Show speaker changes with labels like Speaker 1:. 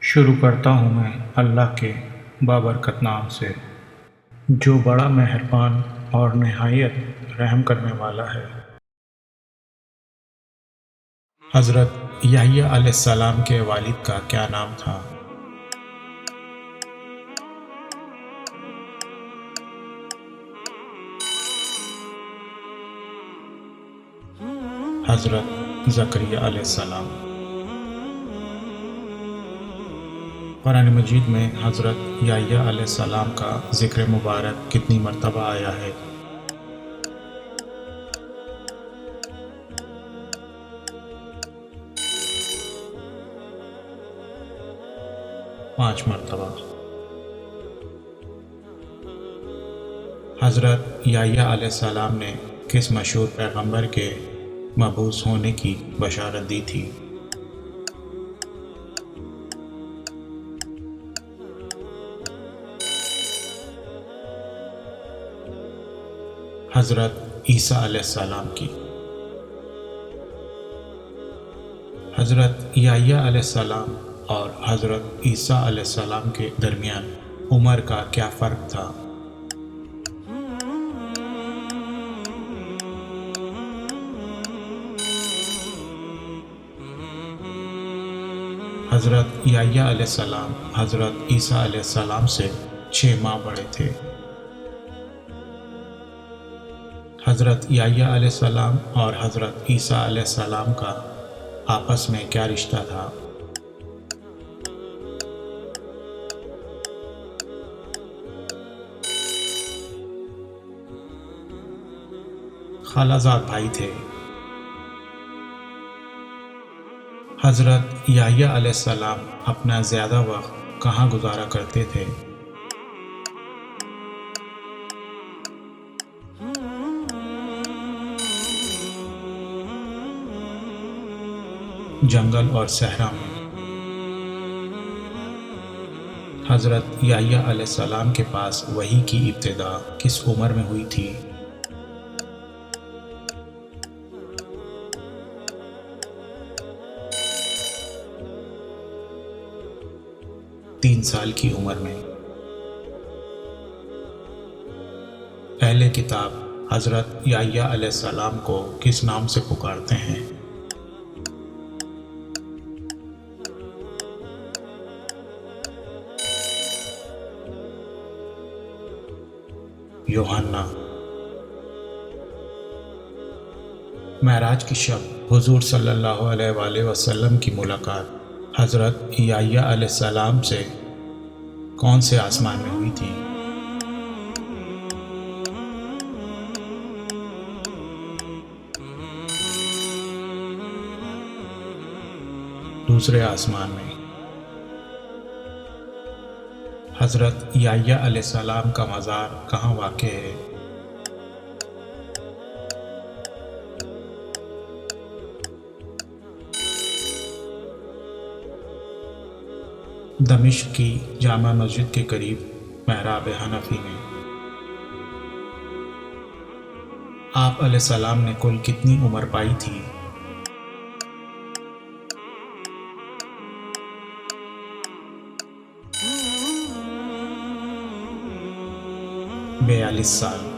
Speaker 1: شروع کرتا ہوں میں اللہ کے بابرکت نام سے، جو بڑا مہربان اور نہایت رحم کرنے والا ہے۔ حضرت یحییٰ علیہ السلام کے والد کا کیا نام تھا؟ حضرت زکریا علیہ السلام۔ قرآن مجید میں حضرت یحییٰ علیہ السلام کا ذکر مبارک کتنی مرتبہ آیا ہے؟ 5 مرتبہ۔ حضرت یحییٰ علیہ السلام نے کس مشہور پیغمبر کے مبعوث ہونے کی بشارت دی تھی؟ حضرت عیسیٰ علیہ السلام کی۔ حضرت یحییٰ علیہ السلام اور حضرت عیسیٰ علیہ السلام کے درمیان عمر کا کیا فرق تھا؟ حضرت یحییٰ علیہ السلام حضرت عیسیٰ علیہ السلام سے 6 ماہ بڑے تھے۔ حضرت یحییٰ علیہ السلام اور حضرت عیسیٰ علیہ السلام کا آپس میں کیا رشتہ تھا؟ خالہ زاد بھائی تھے۔ حضرت یحییٰ علیہ السلام اپنا زیادہ وقت کہاں گزارا کرتے تھے؟ جنگل اور صحرا میں۔ حضرت یحییٰ علیہ السلام کے پاس وحی کی ابتدا کس عمر میں ہوئی تھی؟ تین سال کی عمر میں۔ اہل کتاب حضرت یحییٰ علیہ السلام کو کس نام سے پکارتے ہیں؟ یوحنا۔ معراج کی شب حضور صلی اللہ علیہ وآلہ وسلم کی ملاقات حضرت یحییٰ علیہ السلام سے کون سے آسمان میں ہوئی تھی؟ دوسرے آسمان میں۔ حضرت یحییٰ علیہ السلام کا مزار کہاں واقع ہے؟ دمشق کی جامع مسجد کے قریب محراب حنفی میں۔ آپ علیہ السلام نے کل کتنی عمر پائی تھی؟ 42 سال۔